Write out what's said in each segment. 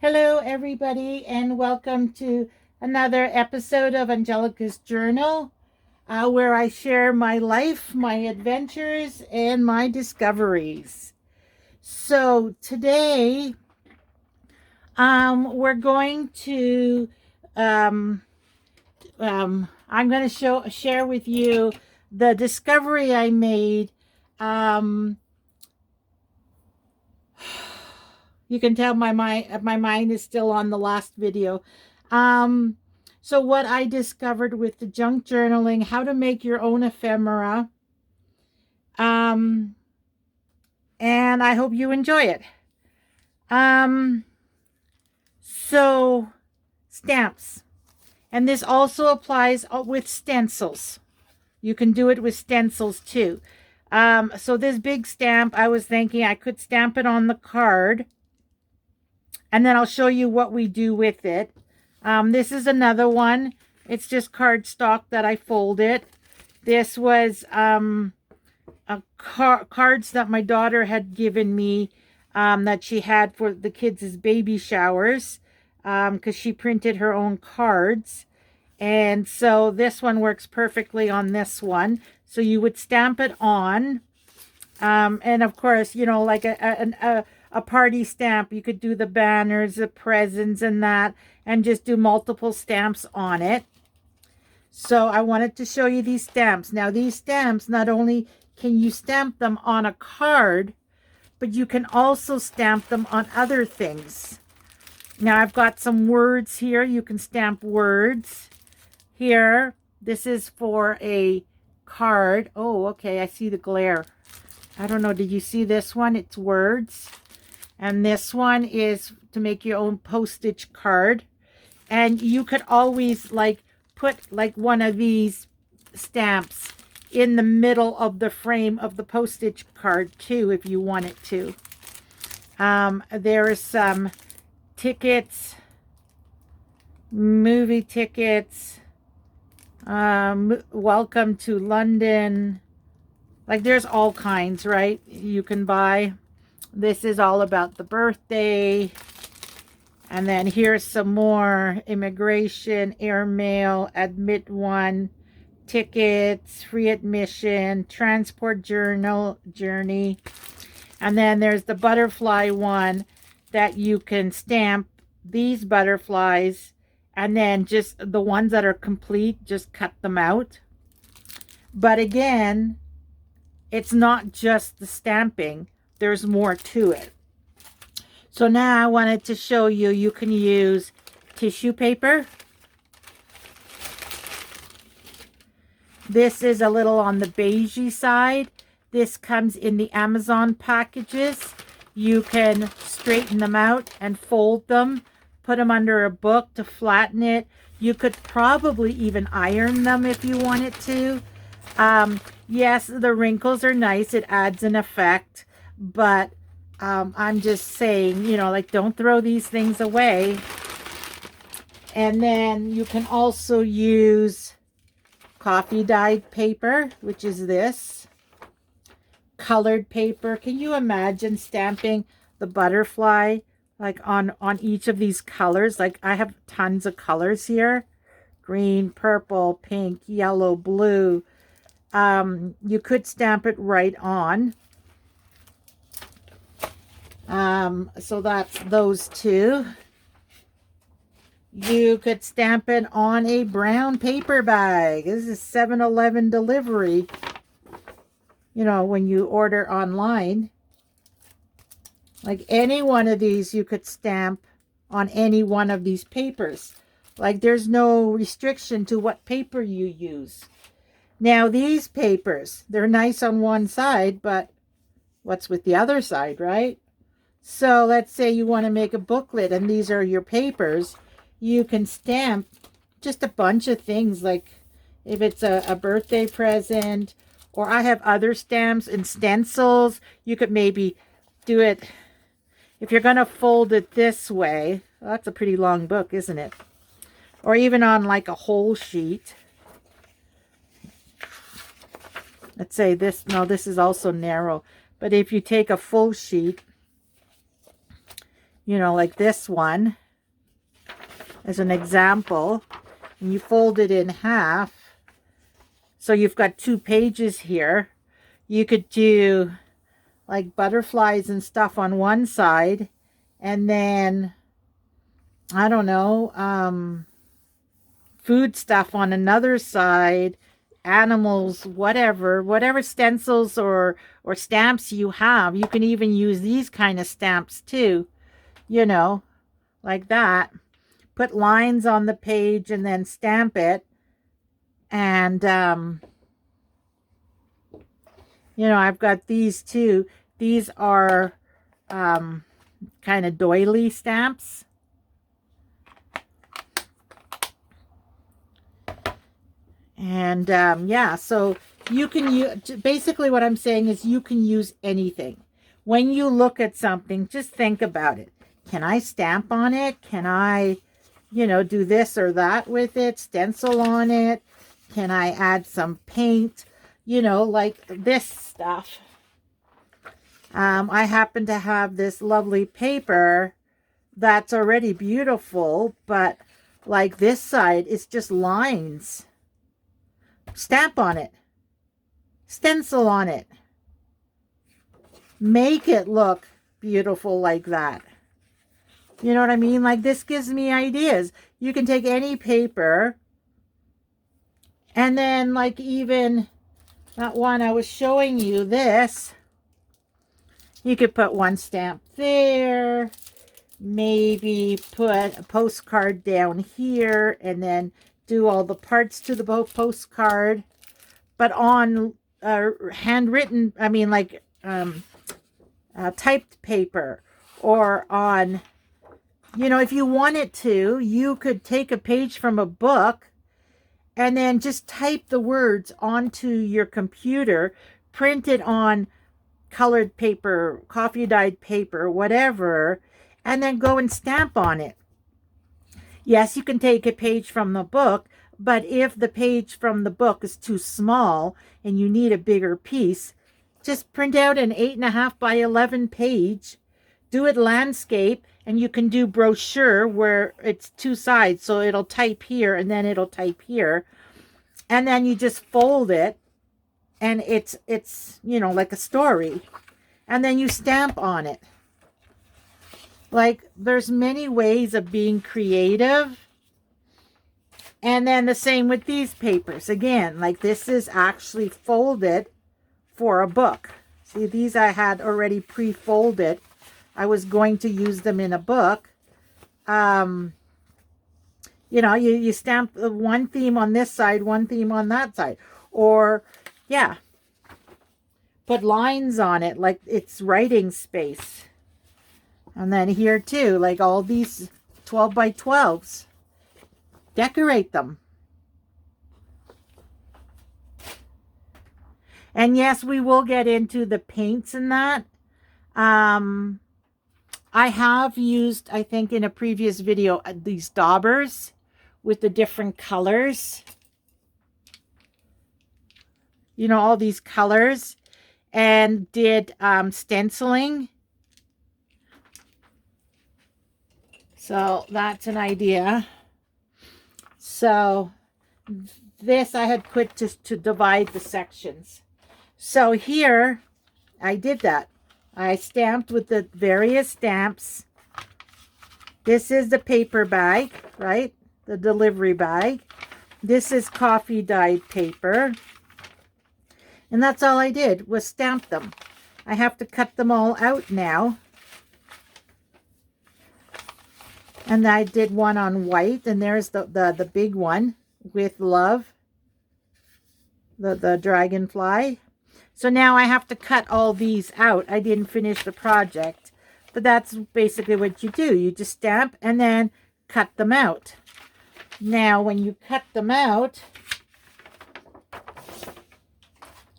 Hello, everybody, and welcome to another episode of Angelika's Journal, where I share my life, my adventures, and my discoveries. So today, we're going to, um, I'm going to share with you the discovery I made. Um, You can tell my mind is still on the last video. Um, so what I discovered with the junk journaling, how to make your own ephemera. Um, and I hope you enjoy it. Um, so stamps. And this also applies with stencils. You can do it with stencils too. So this big stamp, I was thinking I could stamp it on the card. And then I'll show you what we do with it. This is another one. It's just cardstock that I folded. This was cards that my daughter had given me that she had for the kids' baby showers because she printed her own cards. And so this one works perfectly on this one. So you would stamp it on. And of course, you know, like a party stamp, you could do the banners, the presents, and that, and just do multiple stamps on it. So I wanted to show you these stamps. Now, these stamps, not only can you stamp them on a card, but you can also stamp them on other things. Now, I've got some words here. You can stamp words. Here, this is for a card. Oh, okay, I see the glare. I don't know, did you see this one? It's words. And this one is to make your own postage card. And you could always like put like one of these stamps in the middle of the frame of the postage card too, if you wanted to. There are some tickets, movie tickets, welcome to London. Like there's all kinds, right? You can buy. This is all about the birthday. And then here's some more immigration, airmail, admit one, tickets, free admission, transport journey. And then there's the butterfly one that you can stamp these butterflies. And then just the ones that are complete, just cut them out. But again, it's not just the stamping. There's more to it. So now I wanted to show you, you can use tissue paper. This is a little on the beigey side. This comes in the Amazon packages. You can straighten them out and fold them. Put them under a book to flatten it. You could probably even iron them if you wanted to. Yes, the wrinkles are nice. It adds an effect. But I'm just saying, you know, like don't throw these things away. And then you can also use coffee dyed paper, which is this. Colored paper. Can you imagine stamping the butterfly like on each of these colors? Like I have tons of colors here. Green, purple, pink, yellow, blue. You could stamp it right on. So that's those two. You could stamp it on a brown paper bag. This is 7-Eleven delivery. You know, when you order online. Like any one of these, you could stamp on any one of these papers. Like there's no restriction to what paper you use. Now these papers, they're nice on one side, but what's with the other side, right? So let's say you want to make a booklet and these are your papers. You can stamp just a bunch of things, like if it's a birthday present, or I have other stamps and stencils. You could maybe do it, if you're going to fold it this way. Well, that's a pretty long book, isn't it? Or even on like a whole sheet. Let's say this, no, this is also narrow. But if you take a full sheet, you know, like this one as an example, and you fold it in half. So you've got 2 pages here. You could do like butterflies and stuff on one side, and then, I don't know, food stuff on another side, animals, whatever stencils or stamps you have. You can even use these kind of stamps too, you know, like that. Put lines on the page and then stamp it. And, you know, I've got these too. These are kind of doily stamps. And yeah, so you can use, basically what I'm saying is you can use anything. When you look at something, just think about it. Can I stamp on it? Can I, you know, do this or that with it? Stencil on it? Can I add some paint? You know, like this stuff. I happen to have this lovely paper that's already beautiful, but like this side, it's just lines. Stamp on it. Stencil on it. Make it look beautiful like that. You know what I mean? Like, this gives me ideas. You can take any paper, and then like even that one I was showing you, this, you could put one stamp there, maybe put a postcard down here, and then do all the parts to the postcard, but on handwritten, I mean like typed paper, or on, you know, if you wanted to, you could take a page from a book and then just type the words onto your computer, print it on colored paper, coffee dyed paper, whatever, and then go and stamp on it. Yes, you can take a page from the book, but if the page from the book is too small and you need a bigger piece, just print out an 8.5 by 11 page, do it landscape, and you can do brochure where it's 2 sides. So it'll type here and then it'll type here. And then you just fold it, and it's you know, like a story. And then you stamp on it. Like, there's many ways of being creative. And then the same with these papers. Again, like this is actually folded for a book. See, these I had already pre-folded. I was going to use them in a book. You know, you stamp one theme on this side, one theme on that side. Or, yeah, put lines on it like it's writing space. And then here too, like all these 12 by 12s. Decorate them. And yes, we will get into the paints and that. I have used, I think in a previous video, these daubers with the different colors. You know, all these colors. And did stenciling. So that's an idea. So this I had put to divide the sections. So here I did that. I stamped with the various stamps. This is the paper bag, right? The delivery bag. This is coffee dyed paper. And that's all I did was stamp them. I have to cut them all out now. And I did one on white, and there's the big one with love, the dragonfly. So now I have to cut all these out. I didn't finish the project, but that's basically what you do. You just stamp and then cut them out. Now, when you cut them out,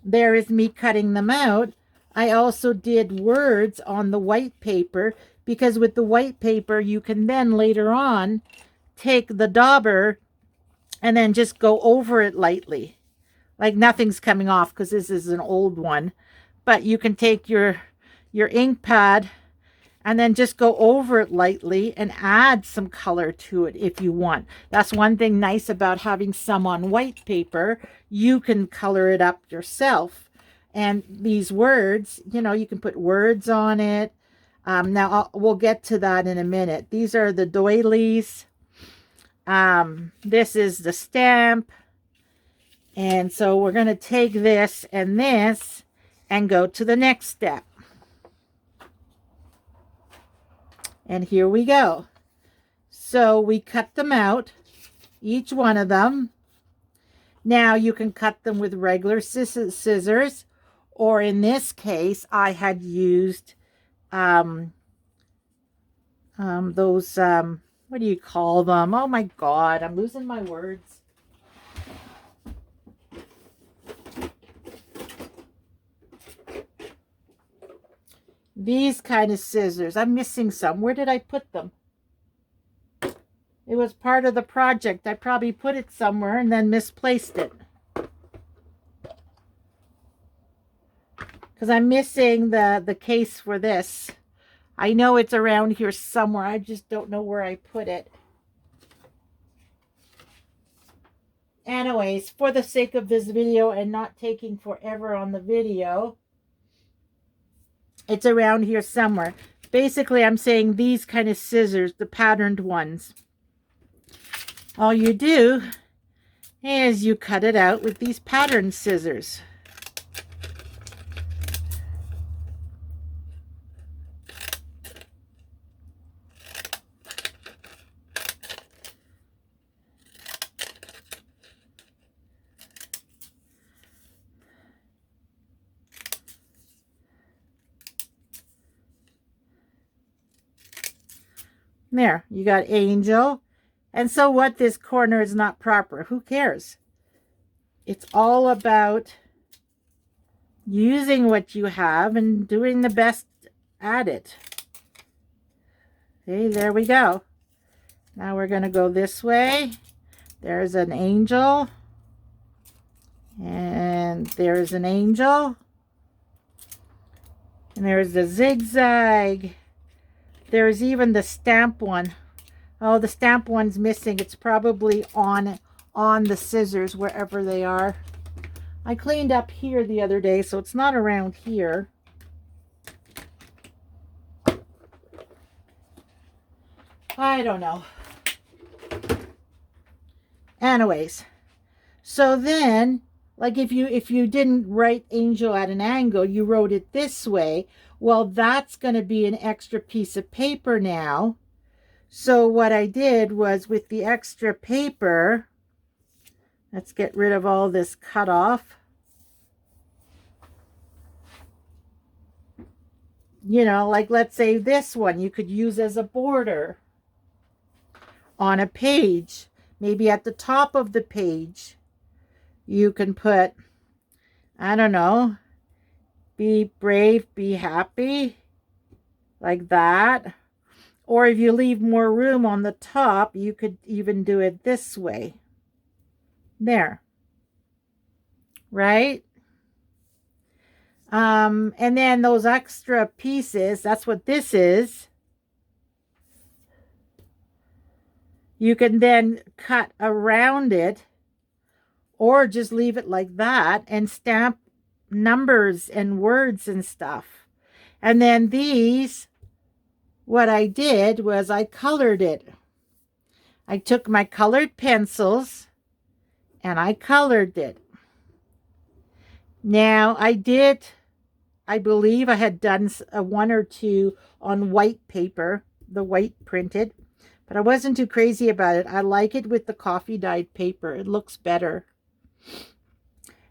there is me cutting them out. I also did words on the white paper, because with the white paper, you can then later on take the dauber and then just go over it lightly. Like nothing's coming off because this is an old one. But you can take your ink pad and then just go over it lightly and add some color to it if you want. That's one thing nice about having some on white paper. You can color it up yourself. And these words, you know, you can put words on it. Now, we'll get to that in a minute. These are the doilies. This is the stamp. And so we're going to take this and go to the next step. And here we go. So we cut them out, each one of them. Now you can cut them with regular scissors, or in this case, I had used those, what do you call them? Oh my God, I'm losing my words. These kind of scissors. I'm missing some. Where did I put them? It was part of the project. I probably put it somewhere and then misplaced it. Because I'm missing the case for this. I know it's around here somewhere. I just don't know where I put it. Anyways, for the sake of this video and not taking forever on the video, it's around here somewhere. Basically, I'm saying these kind of scissors, the patterned ones. All you do is you cut it out with these patterned scissors. There, you got angel. And so what, this corner is not proper. Who cares? It's all about using what you have and doing the best at it. Okay, there we go. Now we're going to go this way. There's an angel. And there's an angel. And there's the zigzag. There's even the stamp one. Oh, the stamp one's missing. It's probably on the scissors, wherever they are. I cleaned up here the other day, so it's not around here. I don't know. Anyways, so then, like if you didn't write angel at an angle, you wrote it this way. Well, that's going to be an extra piece of paper now. So what I did was, with the extra paper, let's get rid of all this cut off. You know, like let's say this one you could use as a border on a page. Maybe at the top of the page, you can put, I don't know, be brave, be happy, like that. Or if you leave more room on the top, you could even do it this way. There. Right? And then those extra pieces, that's what this is. You can then cut around it, or just leave it like that and stamp numbers and words and stuff. And then these, what I did was I colored it. I took my colored pencils and I colored it. Now I believe I had done one or two on white paper, the white printed, but I wasn't too crazy about it. I like it with the coffee dyed paper. It looks better.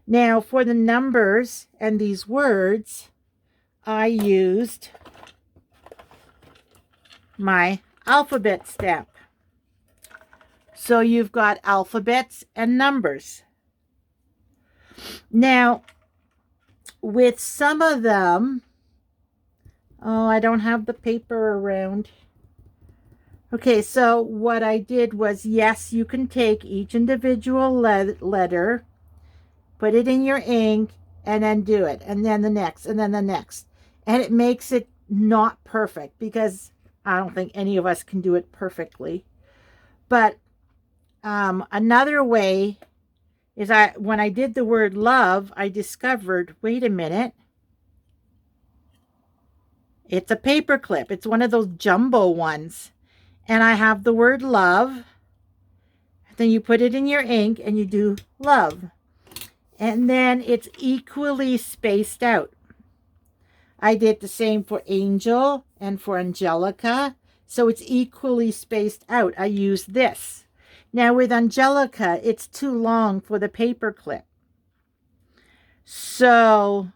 Now for the numbers and these words, I used my alphabet stamp. So you've got alphabets and numbers. Now, with some of them, oh, I don't have the paper around. Okay, so what I did was, yes, you can take each individual letter, put it in your ink, and then do it, and then the next, and then the next. And it makes it not perfect, because I don't think any of us can do it perfectly. But another way is when I did the word love, I discovered, wait a minute, it's a paper clip. It's one of those jumbo ones. And I have the word love. Then you put it in your ink and you do love. And then it's equally spaced out. I did the same for Angel and for Angelika. So it's equally spaced out. I used this. Now with Angelika, it's too long for the paper clip. So,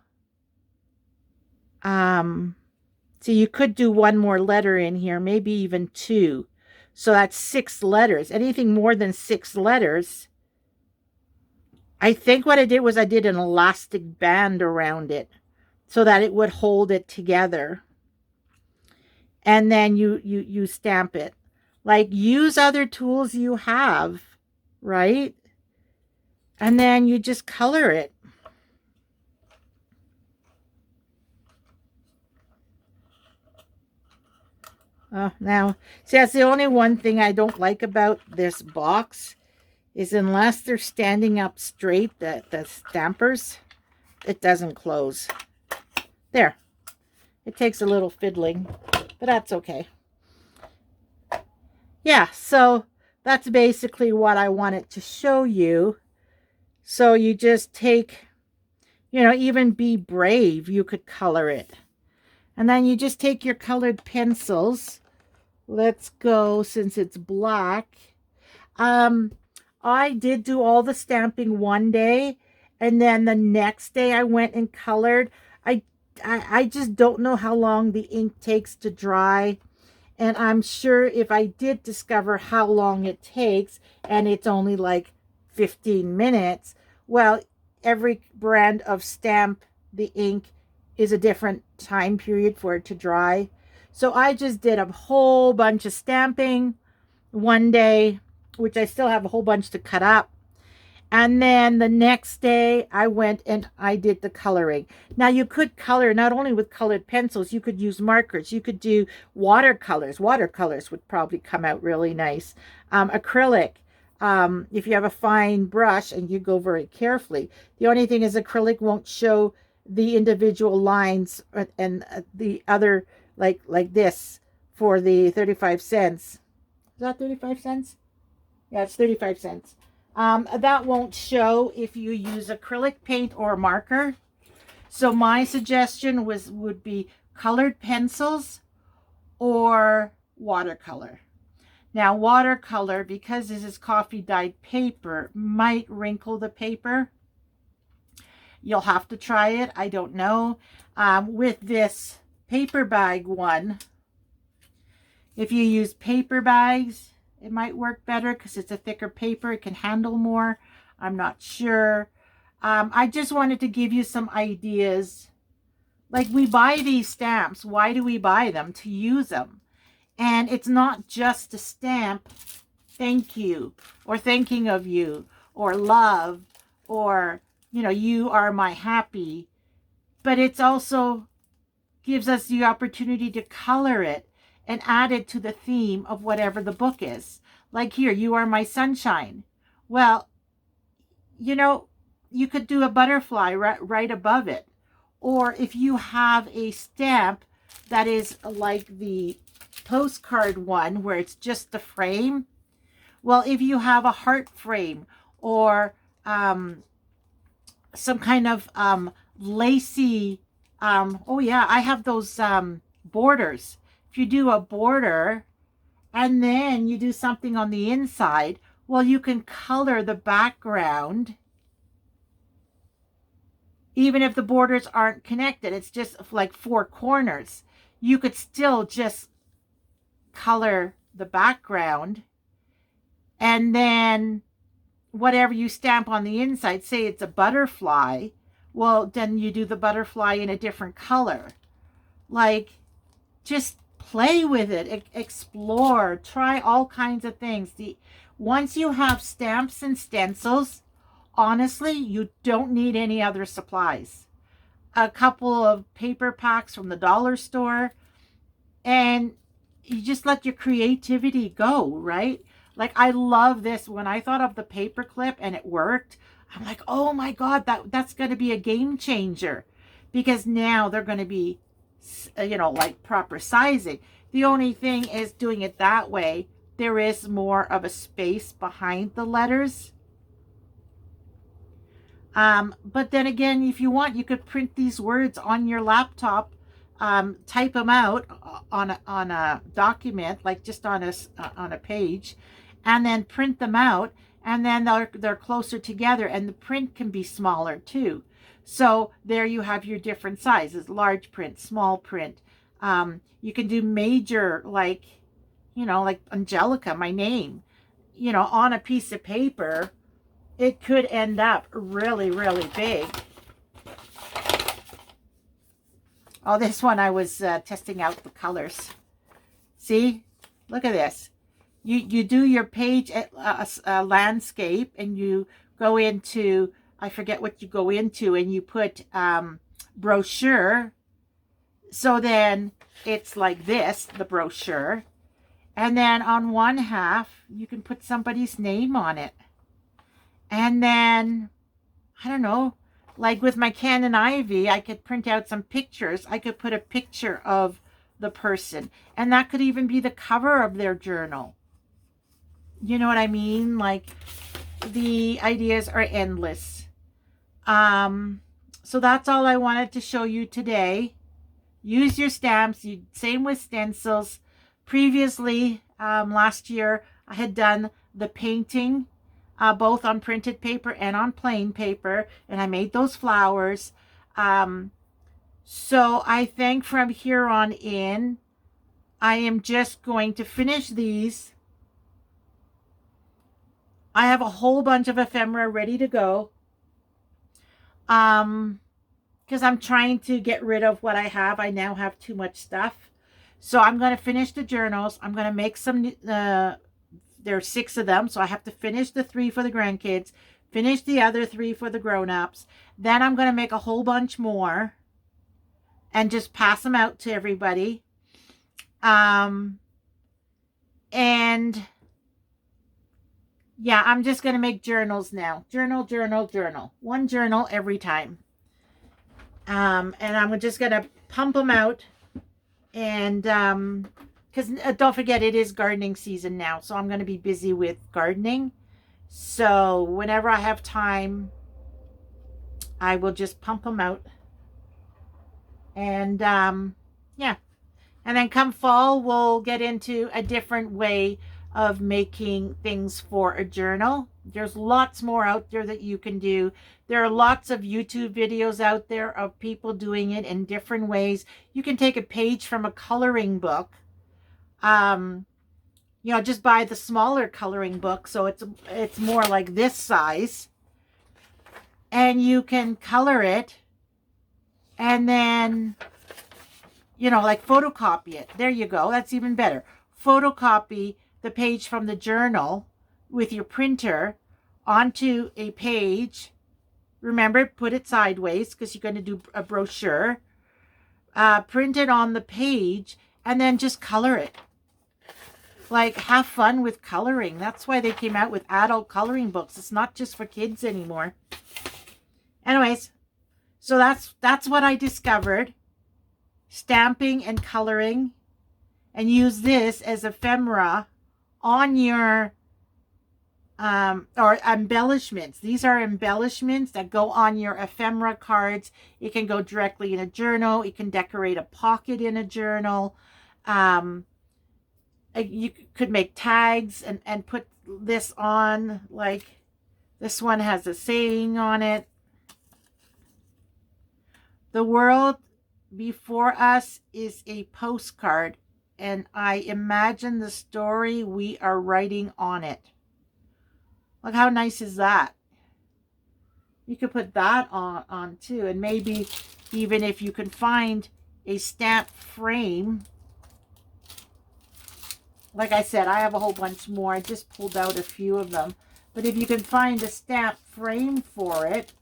so you could do one more letter in here, maybe even two. So that's 6 letters. Anything more than 6 letters, I think what I did was I did an elastic band around it so that it would hold it together. And then you stamp it. Like, use other tools you have, right? And then you just color it. Now, see, that's the only one thing I don't like about this box is unless they're standing up straight, the stampers, it doesn't close. There. It takes a little fiddling, but that's okay. Yeah, so that's basically what I wanted to show you. So you just take, even Be Brave, you could color it. And then you just take your colored pencils. Let's go, since it's black. I did do all the stamping one day, and then the next day I went and colored. I just don't know how long the ink takes to dry. And I'm sure if I did discover how long it takes, and it's only like 15 minutes, well, every brand of stamp, the ink is a different time period for it to dry. So I just did a whole bunch of stamping one day, which I still have a whole bunch to cut up. And then the next day I went and I did the coloring. Now you could color not only with colored pencils, you could use markers. You could do watercolors. Watercolors would probably come out really nice. Acrylic. If you have a fine brush and you go very carefully. The only thing is acrylic won't show the individual lines, and the other, like this, for the 35 cents. Is that 35 cents? Yeah, it's 35 cents. That won't show if you use acrylic paint or marker. So my suggestion would be colored pencils or watercolor. Now watercolor, because this is coffee dyed paper, might wrinkle the paper. You'll have to try it. I don't know. With this paper bag one, if you use paper bags, it might work better because it's a thicker paper. It can handle more. I'm not sure. I just wanted to give you some ideas. Like, we buy these stamps. Why do we buy them? To use them. And it's not just to stamp thank you or thinking of you or love or, you are my happy. But it's also gives us the opportunity to color it and add it to the theme of whatever the book is. Like here, you are my sunshine. Well, you could do a butterfly right above it. Or if you have a stamp that is like the postcard one where it's just the frame, well, if you have a heart frame or some kind of lacy, oh yeah, I have those borders. If you do a border and then you do something on the inside, well, you can color the background even if the borders aren't connected. It's just like 4 corners. You could still just color the background, and then whatever you stamp on the inside, say it's a butterfly, well, then you do the butterfly in a different color. Like, just play with it, explore, try all kinds of things. Once you have stamps and stencils, honestly, you don't need any other supplies. A couple of paper packs from the dollar store, And you just let your creativity go, right? Like, I love this. When I thought of the paper clip and it worked, I'm like, oh my God, that's going to be a game changer, because now they're going to be, like proper sizing. The only thing is, doing it that way, there is more of a space behind the letters. But then again, if you want, you could print these words on your laptop, type them out on a document, like just on a page, and then print them out, and then they're closer together, and the print can be smaller too. So there you have your different sizes: large print, small print. You can do major, like, like Angelika, my name, on a piece of paper. It could end up really, really big. Oh, this one I was testing out the colors. See? Look at this. You do your page landscape, and you go into, I forget what you go into, and you put brochure. So then it's like this, the brochure. And then on one half, you can put somebody's name on it. And then, I don't know, like with my Canon Ivy, I could print out some pictures. I could put a picture of the person, and that could even be the cover of their journal. You know what I mean? Like, the ideas are endless. So that's all I wanted to show you today. Use your stamps. Same with stencils. Previously, last year, I had done the painting, both on printed paper and on plain paper, and I made those flowers. So I think from here on in, I am just going to finish these. I have a whole bunch of ephemera ready to go, because I'm trying to get rid of what I have. I now have too much stuff. So I'm going to finish the journals. I'm going to make some, there are 6 of them, so I have to finish the 3 for the grandkids, finish the other 3 for the grown-ups. Then I'm going to make a whole bunch more and just pass them out to everybody. And yeah, I'm just going to make journals now. Journal. 1 journal every time. And I'm just going to pump them out. And because don't forget, it is gardening season now, so I'm going to be busy with gardening. So whenever I have time, I will just pump them out. And yeah, and then come fall, we'll get into a different way of making things for a journal. There's lots more out there that you can do. There are lots of YouTube videos out there of people doing it in different ways. You can take a page from a coloring book. Just buy the smaller coloring book, so it's more like this size. And you can color it, and then, like photocopy it. There you go. That's even better. Photocopy the page from the journal with your printer onto a page. Remember, put it sideways because you're going to do a brochure. Print it on the page, and then just color it. Like, have fun with coloring. That's why they came out with adult coloring books. It's not just for kids anymore. Anyways, so that's what I discovered. Stamping and coloring. And use this as ephemera on your or embellishments. These are embellishments that go on your ephemera cards. It can go directly in a journal. It can decorate a pocket in a journal. You could make tags and put this on. Like, this one has a saying on it. The world before us is a postcard, and I imagine the story we are writing on it. Look, how nice is that? You could put that on too, and maybe even if you can find a stamp frame. Like I said, I have a whole bunch more. I just pulled out a few of them. But if you can find a stamp frame for it,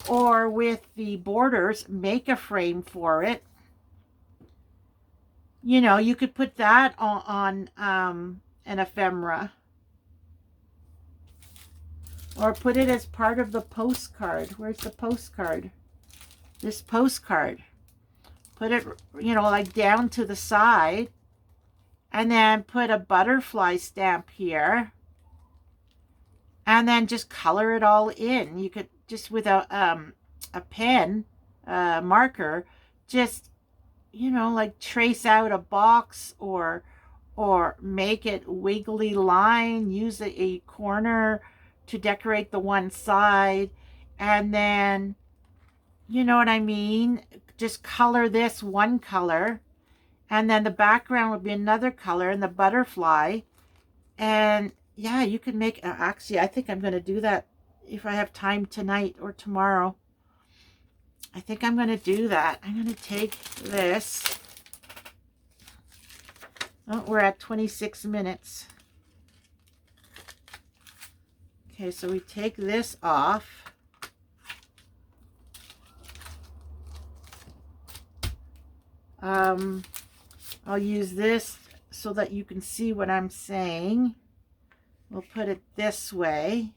or with the borders, make a frame for it. You know, you could put that on an ephemera, or put it as part of the postcard. Where's the postcard? This postcard. Put it, you know, like down to the side, and then put a butterfly stamp here, and then just color it all in. You could just with a pen, marker, just, you know, like trace out a box, or make it wiggly line. Use a corner to decorate the one side, and then, you know what I mean, just color this one color, and then the background would be another color, and the butterfly. And yeah, you can make, actually, I think I'm going to do that if I have time tonight or tomorrow. I think I'm going to do that. I'm going to take this. Oh, we're at 26 minutes. Okay, so we take this off. I'll use this so that you can see what I'm saying. We'll put it this way.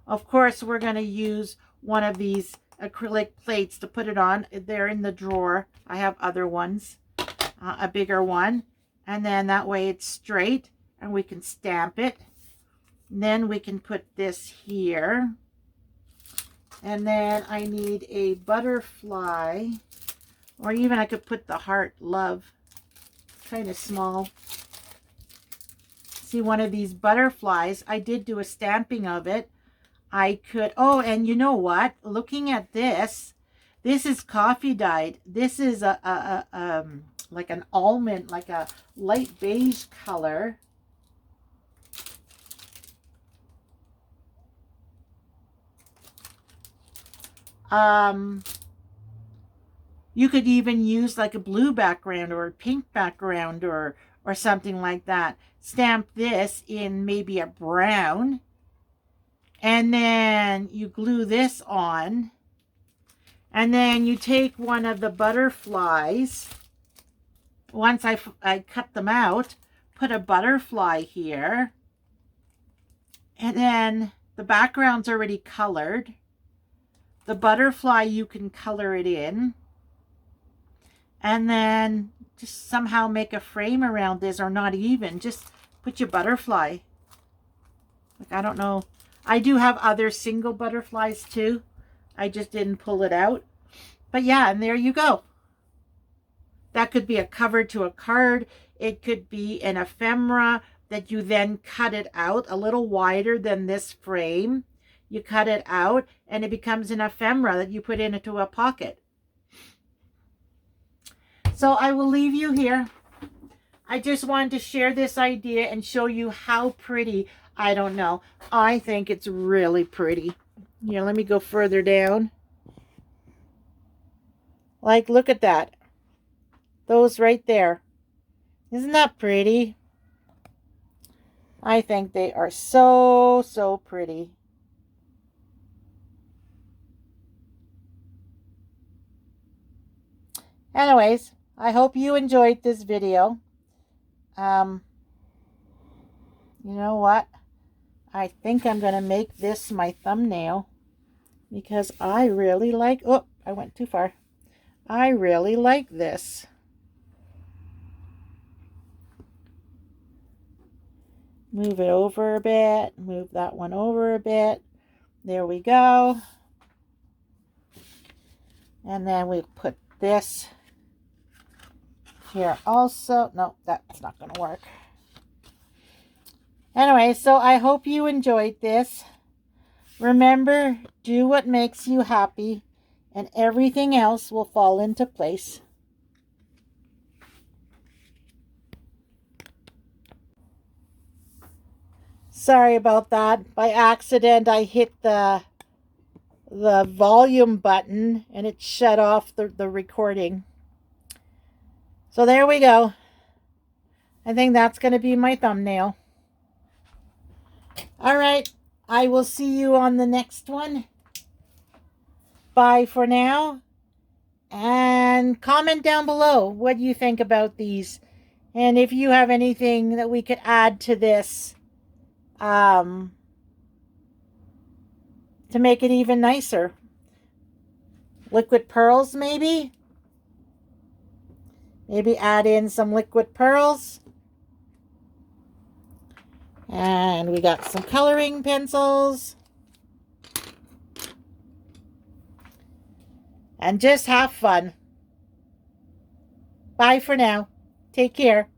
Of course, we're going to use one of these acrylic plates to put it on. They're in the drawer. I have other ones, a bigger one. And then that way it's straight and we can stamp it. And then we can put this here. And then I need a butterfly, or even I could put the heart, love, kind of small. See, one of these butterflies, I did do a stamping of it. I could, oh, and you know what? Looking at this is coffee dyed. This is like an almond, like a light beige color. You could even use like a blue background or a pink background, or something like that. Stamp this in maybe a brown, and then you glue this on, and then you take one of the butterflies. Once I cut them out, put a butterfly here, and then the background's already colored. The butterfly, you can color it in, and then just somehow make a frame around this, or not even, just put your butterfly. Like, I don't know. I do have other single butterflies too. I just didn't pull it out. But yeah, and there you go. That could be a cover to a card. It could be an ephemera that you then cut it out a little wider than this frame. You cut it out and it becomes an ephemera that you put into a pocket. So I will leave you here. I just wanted to share this idea and show you how pretty. I don't know. I think it's really pretty. Here, let me go further down. Like, look at that. Those right there. Isn't that pretty? I think they are so, so pretty. Anyways, I hope you enjoyed this video. You know what? I think I'm going to make this my thumbnail because I really like, oh, I went too far. I really like this. Move it over a bit, move that one over a bit. There we go. And then we put this here also. No, that's not going to work. Anyway, so I hope you enjoyed this. Remember, do what makes you happy, and everything else will fall into place. Sorry about that. By accident, I hit the volume button and it shut off the recording. So there we go. I think that's going to be my thumbnail. All right. I will see you on the next one. Bye for now. And comment down below what you think about these. And if you have anything that we could add to this um, to make it even nicer. Liquid pearls, maybe? Maybe add in some liquid pearls. And we got some coloring pencils. And just have fun. Bye for now. Take care.